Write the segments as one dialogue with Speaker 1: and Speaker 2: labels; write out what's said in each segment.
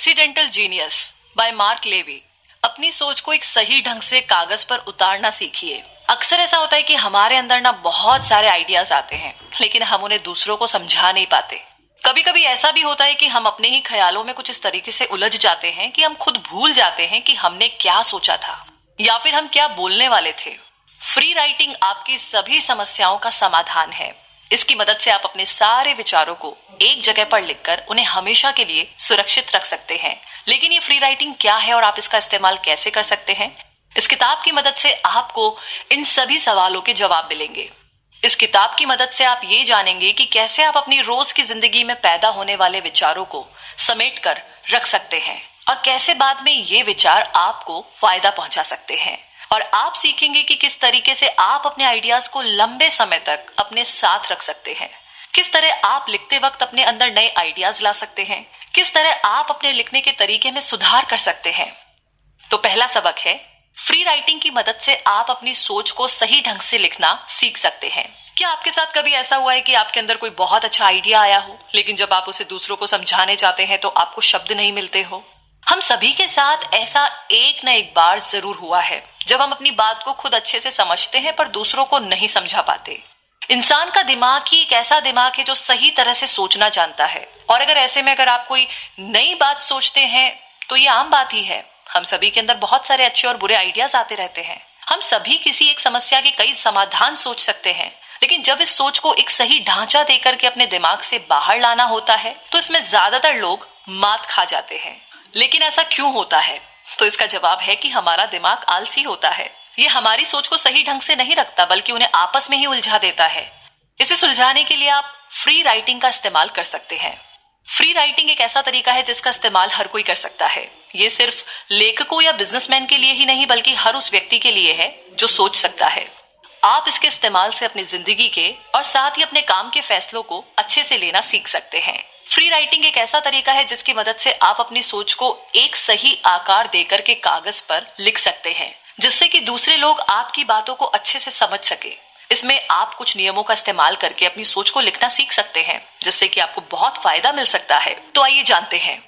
Speaker 1: Accidental genius by Mark Levy. अपनी सोच को एक सही ढंग से कागज पर उतारना सीखिए। अक्सर ऐसा होता है कि हमारे अंदर ना बहुत सारे आइडियाज आते हैं, लेकिन हम उन्हें दूसरों को समझा नहीं पाते। कभी कभी ऐसा भी होता है कि हम अपने ही ख्यालों में कुछ इस तरीके से उलझ जाते हैं कि हम खुद भूल जाते हैं कि हमने क्या सोचा था या फिर हम क्या बोलने वाले थे। फ्री राइटिंग आपकी सभी समस्याओं का समाधान है। इसकी मदद से आप अपने सारे विचारों को एक जगह पर लिखकर उन्हें हमेशा के लिए सुरक्षित रख सकते हैं। लेकिन ये फ्री राइटिंग क्या है और आप इसका इस्तेमाल कैसे कर सकते हैं? इस किताब की मदद से आपको इन सभी सवालों के जवाब मिलेंगे। इस किताब की मदद से आप ये जानेंगे कि कैसे आप अपनी रोज की जिंदगी में पैदा होने वाले विचारों को समेट कर रख सकते हैं और कैसे बाद में ये विचार आपको फायदा पहुंचा सकते हैं। और आप सीखेंगे कि किस तरीके से आप अपने आइडियाज को लंबे समय तक अपने साथ रख सकते हैं, किस तरह आप लिखते वक्त अपने अंदर नए आइडियाज ला सकते हैं, किस तरह आप अपने लिखने के तरीके में सुधार कर सकते हैं। तो पहला सबक है, फ्री राइटिंग की मदद से आप अपनी सोच को सही ढंग से लिखना सीख सकते हैं। क्या आपके साथ कभी ऐसा हुआ है कि आपके अंदर कोई बहुत अच्छा आइडिया आया हो, लेकिन जब आप उसे दूसरों को समझाने जाते हैं तो आपको शब्द नहीं मिलते हो? हम सभी के साथ ऐसा एक न एक बार जरूर हुआ है, जब हम अपनी बात को खुद अच्छे से समझते हैं पर दूसरों को नहीं समझा पाते। इंसान का दिमाग ही एक ऐसा दिमाग है जो सही तरह से सोचना जानता है, और अगर ऐसे में अगर आप कोई नई बात सोचते हैं तो ये आम बात ही है। हम सभी के अंदर बहुत सारे अच्छे और बुरे आइडियाज आते रहते हैं। हम सभी किसी एक समस्या के कई समाधान सोच सकते हैं, लेकिन जब इस सोच को एक सही ढांचा देकर के अपने दिमाग से बाहर लाना होता है तो इसमें ज्यादातर लोग मात खा जाते हैं। लेकिन ऐसा क्यों होता है? तो इसका जवाब है कि हमारा दिमाग आलसी होता है। ये हमारी सोच को सही ढंग से नहीं रखता, बल्कि उन्हें आपस में ही उलझा देता है। इसे सुलझाने के लिए आप फ्री राइटिंग का इस्तेमाल कर सकते हैं। फ्री राइटिंग एक ऐसा तरीका है जिसका इस्तेमाल हर कोई कर सकता है। ये सिर्फ लेखकों या बिजनेसमैन के लिए ही नहीं, बल्कि हर उस व्यक्ति के लिए है जो सोच सकता है। आप इसके इस्तेमाल से अपनी जिंदगी के और साथ ही अपने काम के फैसलों को अच्छे से लेना सीख सकते हैं। फ्री राइटिंग एक ऐसा तरीका है जिसकी मदद से आप अपनी सोच को एक सही आकार देकर के कागज पर लिख सकते हैं, जिससे कि दूसरे लोग आपकी बातों को अच्छे से समझ सके। इसमें आप कुछ नियमों का इस्तेमाल करके अपनी सोच को लिखना सीख सकते हैं, जिससे कि आपको बहुत फायदा मिल सकता है। तो आइए जानते हैं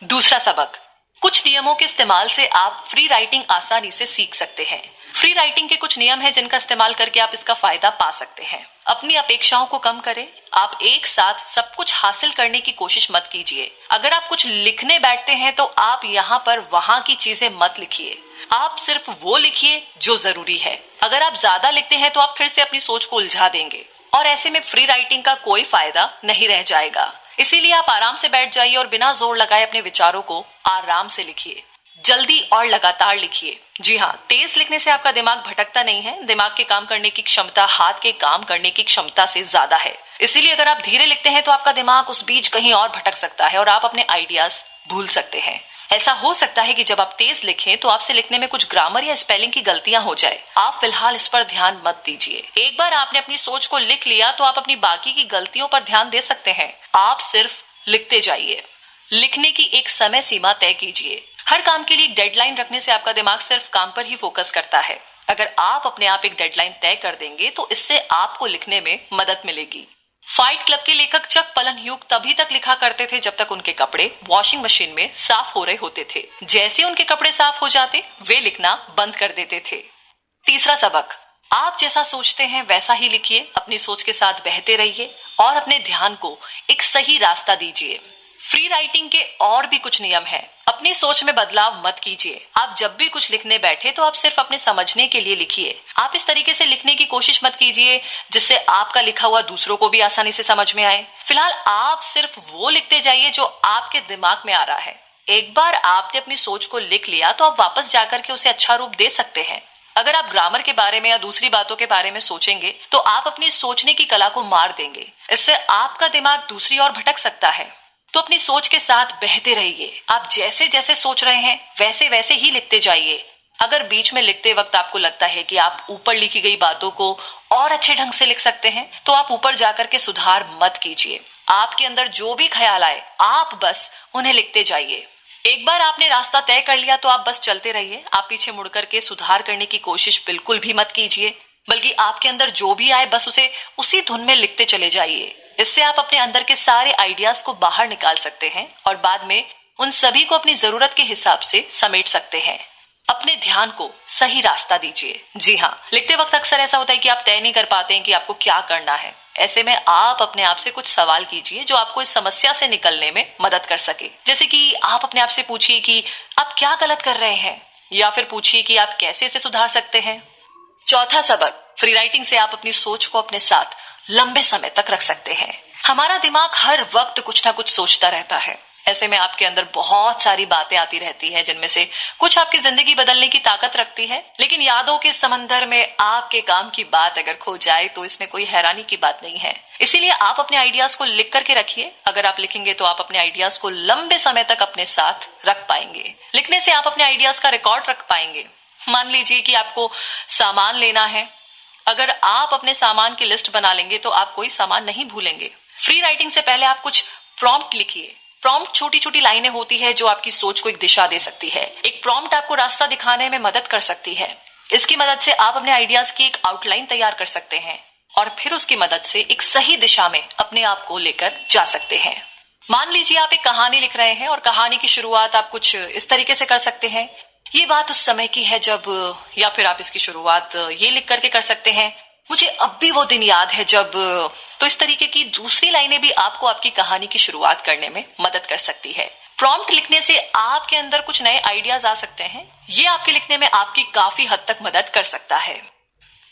Speaker 1: दूसरा सबक। कुछ नियमों के इस्तेमाल से आप फ्री राइटिंग आसानी से सीख सकते हैं। फ्री राइटिंग के कुछ नियम हैं जिनका इस्तेमाल करके आप इसका फायदा पा सकते हैं। अपनी अपेक्षाओं को कम करें। आप एक साथ सब कुछ हासिल करने की कोशिश मत कीजिए। अगर आप कुछ लिखने बैठते हैं तो आप यहाँ पर वहाँ की चीजें मत लिखिए। आप सिर्फ वो लिखिए जो जरूरी है। अगर आप ज्यादा लिखते हैं तो आप फिर से अपनी सोच को उलझा देंगे और ऐसे में फ्री राइटिंग का कोई फायदा नहीं रह जाएगा। इसीलिए आप आराम से बैठ जाइए और बिना जोर लगाए अपने विचारों को आराम से लिखिए। जल्दी और लगातार लिखिए। जी हाँ, तेज लिखने से आपका दिमाग भटकता नहीं है। दिमाग के काम करने की क्षमता हाथ के काम करने की क्षमता से ज्यादा है। इसीलिए अगर आप धीरे लिखते हैं तो आपका दिमाग उस बीच कहीं और भटक सकता है और आप अपने आइडियाज भूल सकते हैं। ऐसा हो सकता है कि जब आप तेज लिखें तो आपसे लिखने में कुछ ग्रामर या स्पेलिंग की गलतियां हो जाए। आप फिलहाल इस पर ध्यान मत दीजिए। एक बार आपने अपनी सोच को लिख लिया तो आप अपनी बाकी की गलतियों पर ध्यान दे सकते हैं। आप सिर्फ लिखते जाइए। लिखने की एक समय सीमा तय कीजिए। हर काम के लिए एक डेडलाइन रखने से आपका दिमाग सिर्फ काम पर ही फोकस करता है। अगर आप अपने आप एक डेडलाइन तय कर देंगे तो इससे आपको लिखने में मदद मिलेगी। फाइट क्लब के लेखक चक पलनह्यूग तभी तक लिखा करते थे जब तक उनके कपड़े वॉशिंग मशीन में साफ हो रहे होते थे। जैसे उनके कपड़े साफ हो जाते, वे लिखना बंद कर देते थे। तीसरा सबक, आप जैसा सोचते हैं वैसा ही लिखिए। अपनी सोच के साथ बहते रहिए और अपने ध्यान को एक सही रास्ता दीजिए। फ्री राइटिंग के और भी कुछ नियम हैं। अपनी सोच में बदलाव मत कीजिए। आप जब भी कुछ लिखने बैठे तो आप सिर्फ अपने समझने के लिए लिखिए। आप इस तरीके से लिखने की कोशिश मत कीजिए जिससे आपका लिखा हुआ दूसरों को भी आसानी से समझ में आए। फिलहाल आप सिर्फ वो लिखते जाइए जो आपके दिमाग में आ रहा है। एक बार आपने अपनी सोच को लिख लिया तो आप वापस जाकर के उसे अच्छा रूप दे सकते हैं। अगर आप ग्रामर के बारे में या दूसरी बातों के बारे में सोचेंगे तो आप अपनी सोचने की कला को मार देंगे। इससे आपका दिमाग दूसरी ओर भटक सकता है। तो अपनी सोच के साथ बहते रहिए। आप जैसे जैसे सोच रहे हैं वैसे वैसे ही लिखते जाइए। अगर बीच में लिखते वक्त आपको लगता है कि आप ऊपर लिखी गई बातों को और अच्छे ढंग से लिख सकते हैं तो आप ऊपर जाकर के सुधार मत कीजिए। आपके अंदर जो भी ख्याल आए आप बस उन्हें लिखते जाइए। एक बार आपने रास्ता तय कर लिया तो आप बस चलते रहिए। आप पीछे मुड़ करके सुधार करने की कोशिश बिल्कुल भी मत कीजिए, बल्कि आपके अंदर जो भी आए बस उसे उसी धुन में लिखते चले जाइए। इससे आप अपने अंदर के सारे आइडियाज को बाहर निकाल सकते हैं और बाद में उन सभी को अपनी जरूरत के हिसाब से समेट सकते हैं। अपने ध्यान को सही रास्ता दीजिए। जी हाँ, लिखते वक्त अक्सर ऐसा होता है कि आप तय नहीं कर पाते हैं कि आपको क्या करना है। ऐसे में आप अपने आप से कुछ सवाल कीजिए जो आपको इस समस्या से निकलने में मदद कर सके। जैसे कि आप अपने आप से पूछिए कि आप क्या गलत कर रहे हैं, या फिर पूछिए कि आप कैसे इसे सुधार सकते हैं। चौथा सबक, फ्री राइटिंग से आप अपनी सोच को अपने साथ लंबे समय तक रख सकते हैं। हमारा दिमाग हर वक्त कुछ ना कुछ सोचता रहता है। ऐसे में आपके अंदर बहुत सारी बातें आती रहती है, जिनमें से कुछ आपकी जिंदगी बदलने की ताकत रखती है। लेकिन यादों के समंदर में आपके काम की बात अगर खो जाए तो इसमें कोई हैरानी की बात नहीं है। इसीलिए आप अपने आइडियाज को लिख करके रखिए। अगर आप लिखेंगे तो आप अपने आइडियाज को लंबे समय तक अपने साथ रख पाएंगे। लिखने से आप अपने आइडियाज का रिकॉर्ड रख पाएंगे। मान लीजिए कि आपको सामान लेना है, अगर आप अपने सामान की लिस्ट बना लेंगे तो आप कोई सामान नहीं भूलेंगे। फ्री राइटिंग से पहले आप कुछ प्रॉम्प्ट लिखिए। प्रॉम्प्ट छोटी छोटी लाइनें होती है जो आपकी सोच को एक दिशा दे सकती है। एक प्रॉम्प्ट आपको रास्ता दिखाने में मदद कर सकती है। इसकी मदद से आप अपने आइडियाज की एक आउटलाइन तैयार कर सकते हैं और फिर उसकी मदद से एक सही दिशा में अपने आप को लेकर जा सकते हैं। मान लीजिए आप एक कहानी लिख रहे हैं और कहानी की शुरुआत आप कुछ इस तरीके से कर सकते हैं, ये बात उस समय की है जब, या फिर आप इसकी शुरुआत ये लिख करके कर सकते हैं, मुझे अब भी वो दिन याद है जब। तो इस तरीके की दूसरी लाइनें भी आपको आपकी कहानी की शुरुआत करने में मदद कर सकती है। प्रॉम्प्ट लिखने से आपके अंदर कुछ नए आइडियाज आ सकते हैं। ये आपके लिखने में आपकी काफी हद तक मदद कर सकता है।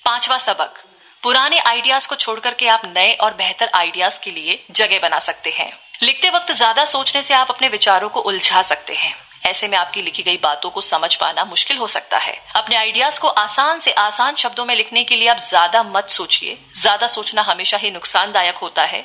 Speaker 1: पांचवा सबक, पुराने आइडियाज को छोड़कर के आप नए और बेहतर आइडियाज के लिए जगह बना सकते हैं। लिखते वक्त ज्यादा सोचने से आप अपने विचारों को उलझा सकते हैं। ऐसे में आपकी लिखी गई बातों को समझ पाना मुश्किल हो सकता है। अपने आइडियाज को आसान से आसान शब्दों में लिखने के लिए आप ज्यादा मत सोचिए। ज्यादा सोचना हमेशा ही नुकसानदायक होता है।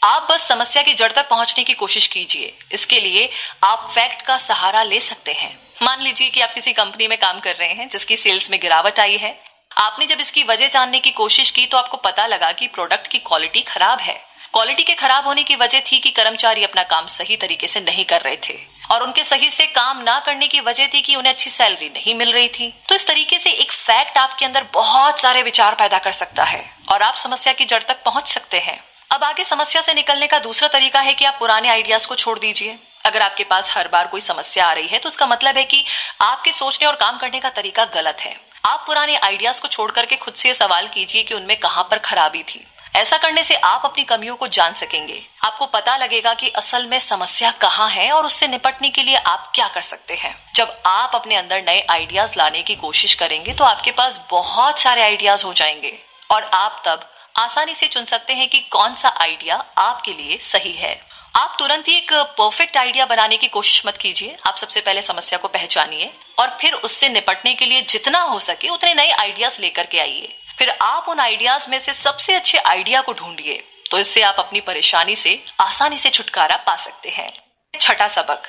Speaker 1: आप बस समस्या की जड़ तक पहुंचने की कोशिश कीजिए। इसके लिए आप फैक्ट का सहारा ले सकते हैं। मान लीजिए कि आप किसी कंपनी में काम कर रहे हैं जिसकी सेल्स में गिरावट आई है। आपने जब इसकी वजह जानने की कोशिश की तो आपको पता लगा कि प्रोडक्ट की क्वालिटी खराब है। क्वालिटी के खराब होने की वजह थी कि कर्मचारी अपना काम सही तरीके से नहीं कर रहे थे, और उनके सही से काम ना करने की वजह थी कि उन्हें अच्छी सैलरी नहीं मिल रही थी। तो इस तरीके से एक फैक्ट आपके अंदर बहुत सारे विचार पैदा कर सकता है और आप समस्या की जड़ तक पहुंच सकते हैं। अब आगे समस्या से निकलने का दूसरा तरीका है कि आप पुराने आइडियाज को छोड़ दीजिए। अगर आपके पास हर बार कोई समस्या आ रही है तो उसका मतलब है कि आपके सोचने और काम करने का तरीका गलत है। आप पुराने आइडियाज को छोड़ करके खुद से सवाल कीजिए कि उनमें कहां पर खराबी थी। ऐसा करने से आप अपनी कमियों को जान सकेंगे। आपको पता लगेगा कि असल में समस्या कहाँ है और उससे निपटने के लिए आप क्या कर सकते हैं। जब आप अपने अंदर नए आइडियाज लाने की कोशिश करेंगे तो आपके पास बहुत सारे आइडियाज हो जाएंगे और आप तब आसानी से चुन सकते हैं कि कौन सा आइडिया आपके लिए सही है। आप तुरंत ही एक परफेक्ट आइडिया बनाने की कोशिश मत कीजिए। आप सबसे पहले समस्या को पहचानिए और फिर उससे निपटने के लिए जितना हो सके उतने नए आइडियाज लेकर के आइए। फिर आप उन आइडियाज में से सबसे अच्छे आइडिया को ढूंढिए। तो इससे आप अपनी परेशानी से आसानी से छुटकारा पा सकते हैं। छठा सबक,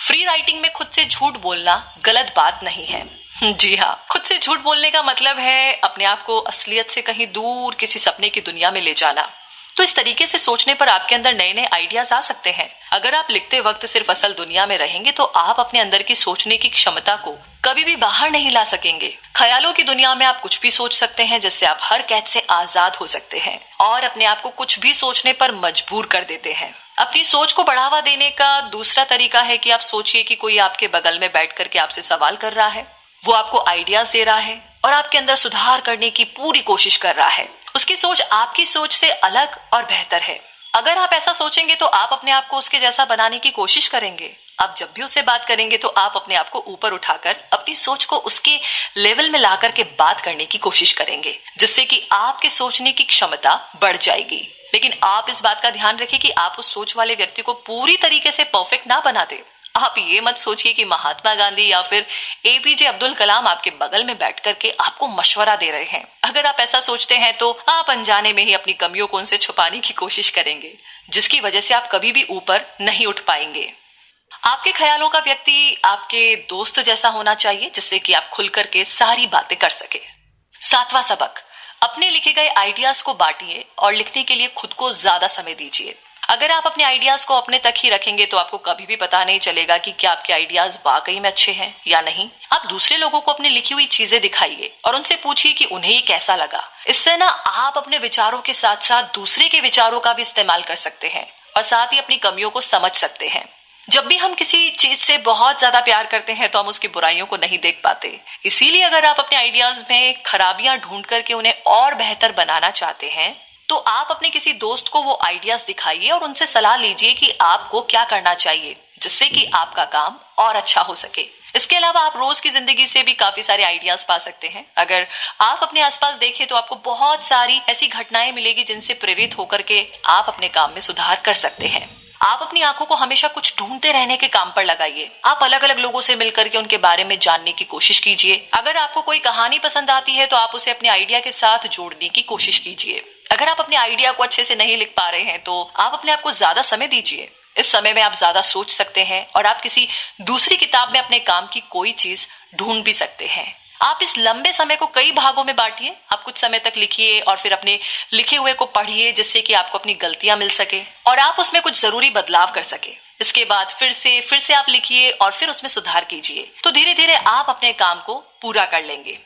Speaker 1: फ्री राइटिंग में खुद से झूठ बोलना गलत बात नहीं है। जी हाँ, खुद से झूठ बोलने का मतलब है अपने आप को असलियत से कहीं दूर किसी सपने की दुनिया में ले जाना। तो इस तरीके से सोचने पर आपके अंदर नए नए आइडियाज आ सकते हैं। अगर आप लिखते वक्त सिर्फ असल दुनिया में रहेंगे तो आप अपने अंदर की सोचने की क्षमता को कभी भी बाहर नहीं ला सकेंगे। ख्यालों की दुनिया में आप कुछ भी सोच सकते हैं, जिससे आप हर कैद से आजाद हो सकते हैं और अपने आप को कुछ भी सोचने पर मजबूर कर देते हैं। अपनी सोच को बढ़ावा देने का दूसरा तरीका है कि आप सोचिए कि कोई आपके बगल में बैठ करके आपसे सवाल कर रहा है। वो आपको आइडियाज दे रहा है और आपके अंदर सुधार करने की पूरी कोशिश कर रहा है। उसकी सोच आपकी सोच से अलग और बेहतर है। अगर आप ऐसा सोचेंगे तो आप अपने आप को उसके जैसा बनाने की कोशिश करेंगे। आप जब भी उससे बात करेंगे तो आप अपने आप को ऊपर उठाकर अपनी सोच को उसके लेवल में ला करके बात करने की कोशिश करेंगे, जिससे कि आपके सोचने की क्षमता बढ़ जाएगी। लेकिन आप इस बात का ध्यान रखिए कि आप उस सोच वाले व्यक्ति को पूरी तरीके से परफेक्ट ना बना दे। आप ये मत सोचिए कि महात्मा गांधी या फिर एपीजे अब्दुल कलाम आपके बगल में बैठ करके आपको मशवरा दे रहे हैं। अगर आप ऐसा सोचते हैं तो आप अनजाने में ही अपनी कमियों को उनसे छुपाने की कोशिश करेंगे, जिसकी वजह से आप कभी भी ऊपर नहीं उठ पाएंगे। आपके ख्यालों का व्यक्ति आपके दोस्त जैसा होना चाहिए, जिससे कि आप खुल करके सारी बातें कर सके। सातवां सबक, अपने लिखे गए आइडियाज को बांटिए और लिखने के लिए खुद को ज्यादा समय दीजिए। अगर आप अपने आइडियाज को अपने तक ही रखेंगे तो आपको कभी भी पता नहीं चलेगा कि क्या आपके आइडियाज वाकई में अच्छे हैं या नहीं। आप दूसरे लोगों को अपनी लिखी हुई चीजें दिखाइए और उनसे पूछिए कि उन्हें ये कैसा लगा। इससे ना आप अपने विचारों के साथ साथ दूसरे के विचारों का भी इस्तेमाल कर सकते हैं और साथ ही अपनी कमियों को समझ सकते हैं। जब भी हम किसी चीज से बहुत ज्यादा प्यार करते हैं तो हम उसकी बुराइयों को नहीं देख पाते। इसीलिए अगर आप अपने आइडियाज में खराबियां ढूंढ करके उन्हें और बेहतर बनाना चाहते हैं तो आप अपने किसी दोस्त को वो आइडियाज दिखाइए और उनसे सलाह लीजिए कि आपको क्या करना चाहिए जिससे कि आपका काम और अच्छा हो सके। इसके अलावा आप रोज की जिंदगी से भी काफी सारे आइडियाज पा सकते हैं। अगर आप अपने आसपास देखें तो आपको बहुत सारी ऐसी घटनाएं मिलेगी जिनसे प्रेरित होकर के आप अपने काम में सुधार कर सकते हैं। आप अपनी आंखों को हमेशा कुछ ढूंढते रहने के काम पर लगाइए। आप अलग अलग लोगों से मिलकर के उनके बारे में जानने की कोशिश कीजिए। अगर आपको कोई कहानी पसंद आती है तो आप उसे अपने आइडिया के साथ जोड़ने की कोशिश कीजिए। अगर आप अपने आइडिया को अच्छे से नहीं लिख पा रहे हैं तो आप अपने आप को ज्यादा समय दीजिए। इस समय में आप ज्यादा सोच सकते हैं और आप किसी दूसरी किताब में अपने काम की कोई चीज ढूंढ भी सकते हैं। आप इस लंबे समय को कई भागों में बांटिए। आप कुछ समय तक लिखिए और फिर अपने लिखे हुए को पढ़िए जिससे कि आपको अपनी गलतियां मिल सके और आप उसमें कुछ जरूरी बदलाव कर सके। इसके बाद फिर से आप लिखिए और फिर उसमें सुधार कीजिए। तो धीरे धीरे आप अपने काम को पूरा कर लेंगे।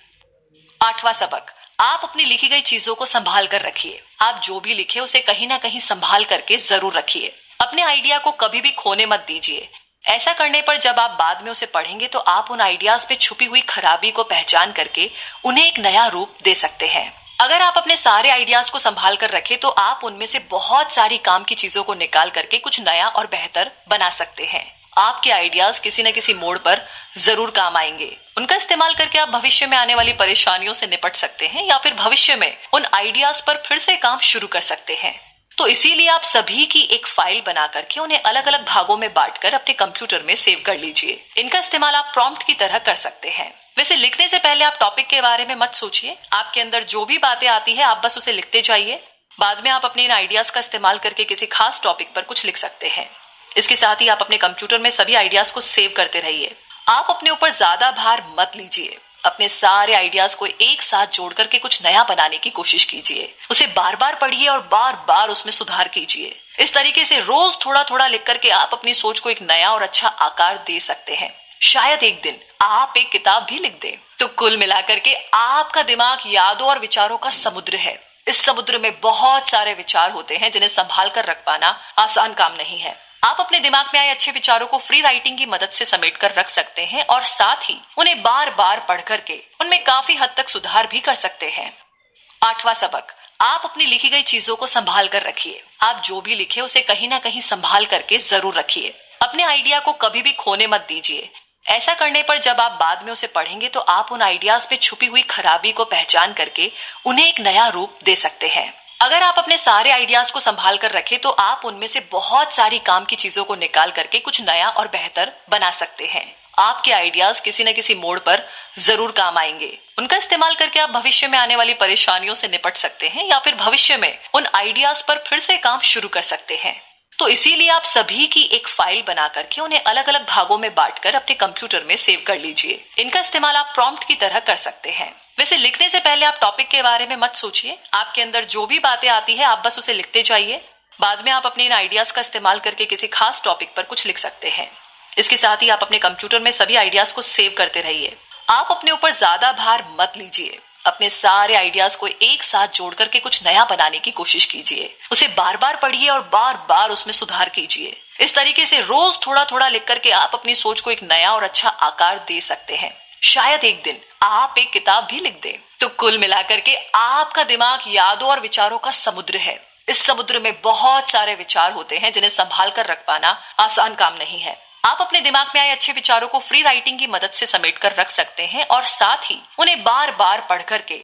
Speaker 1: 8वां सबक, आप अपनी लिखी गई चीजों को संभाल कर रखिए। आप जो भी लिखे उसे कहीं ना कहीं संभाल करके जरूर रखिए। अपने आइडिया को कभी भी खोने मत दीजिए। ऐसा करने पर जब आप बाद में उसे पढ़ेंगे तो आप उन आइडियाज पे छुपी हुई खराबी को पहचान करके उन्हें एक नया रूप दे सकते हैं। अगर आप अपने सारे आइडियाज को संभाल कर रखें तो आप उनमें से बहुत सारी काम की चीजों को निकाल करके कुछ नया और बेहतर बना सकते हैं। आपके आइडियाज किसी न किसी मोड़ पर जरूर काम आएंगे। उनका इस्तेमाल करके आप भविष्य में आने वाली परेशानियों से निपट सकते हैं या फिर भविष्य में उन आइडियाज पर फिर से काम शुरू कर सकते हैं। तो इसीलिए आप सभी की एक फाइल बना करके उन्हें अलग अलग भागों में बांटकर अपने कंप्यूटर में सेव कर लीजिए। इनका इस्तेमाल आप प्रॉम्प्ट की तरह कर सकते हैं। वैसे लिखने से पहले आप टॉपिक के बारे में मत सोचिए। आपके अंदर जो भी बातें आती है आप बस उसे लिखते जाइए। बाद में आप अपने इन आइडियाज का इस्तेमाल करके किसी खास टॉपिक पर कुछ लिख सकते हैं। इसके साथ ही आप अपने कंप्यूटर में सभी आइडियाज को सेव करते रहिए। आप अपने ऊपर ज्यादा भार मत लीजिए। अपने सारे आइडियाज को एक साथ जोड़ करके कुछ नया बनाने की कोशिश कीजिए। उसे बार बार पढ़िए और बार बार उसमें सुधार कीजिए। इस तरीके से रोज थोड़ा थोड़ा लिख करके आप अपनी सोच को एक नया और अच्छा आकार दे सकते हैं। शायद एक दिन आप एक किताब भी लिख दें। तो कुल मिलाकर के आपका दिमाग यादों और विचारों का समुद्र है। इस समुद्र में बहुत सारे विचार होते हैं जिन्हें संभाल कर रख पाना आसान काम नहीं है। आप अपने दिमाग में आए अच्छे विचारों को फ्री राइटिंग की मदद से समेट कर रख सकते हैं और साथ ही उन्हें बार बार पढ़ करके उनमें काफी हद तक सुधार भी कर सकते हैं। 8वां सबक, आप अपनी लिखी गई चीजों को संभाल कर रखिए। आप जो भी लिखे उसे कहीं ना कहीं संभाल करके जरूर रखिए। अपने आइडिया को कभी भी खोने मत दीजिए। ऐसा करने पर जब आप बाद में उसे पढ़ेंगे तो आप उन आइडियाज में छुपी हुई खराबी को पहचान करके उन्हें एक नया रूप दे सकते हैं। अगर आप अपने सारे आइडियाज को संभाल कर रखें तो आप उनमें से बहुत सारी काम की चीजों को निकाल करके कुछ नया और बेहतर बना सकते हैं। आपके आइडियाज किसी न किसी मोड़ पर जरूर काम आएंगे। उनका इस्तेमाल करके आप भविष्य में आने वाली परेशानियों से निपट सकते हैं या फिर भविष्य में उन आइडियाज पर फिर से काम शुरू कर सकते हैं। तो इसीलिए आप सभी की एक फाइल बना करके उन्हें अलग अलग भागों में बांटकर अपने कंप्यूटर में सेव कर लीजिए। इनका इस्तेमाल आप प्रॉम्प्ट की तरह कर सकते हैं। वैसे लिखने से पहले आप टॉपिक के बारे में मत सोचिए। आपके अंदर जो भी बातें आती है आप बस उसे लिखते जाइए। बाद में आप अपने इन आइडियाज का इस्तेमाल करके किसी खास टॉपिक पर कुछ लिख सकते हैं। इसके साथ ही आप अपने कंप्यूटर में सभी आइडियाज को सेव करते रहिए। आप अपने ऊपर ज्यादा भार मत लीजिए। अपने सारे आइडियाज को एक साथ जोड़ करके कुछ नया बनाने की कोशिश कीजिए। उसे बार बार पढ़िए और बार बार उसमें सुधार कीजिए। इस तरीके से रोज थोड़ा थोड़ा लिख करके आप अपनी सोच को एक नया और अच्छा आकार दे सकते हैं। शायद एक दिन आप एक किताब भी लिख दें। तो कुल मिलाकर के आपका दिमाग यादों और विचारों का समुद्र है। इस समुद्र में बहुत सारे विचार होते हैं जिन्हें संभाल कर रख पाना आसान काम नहीं है। आप अपने दिमाग में आए अच्छे विचारों को फ्री राइटिंग की मदद से समेट कर रख सकते हैं और साथ ही उन्हें बार बार पढ़ करके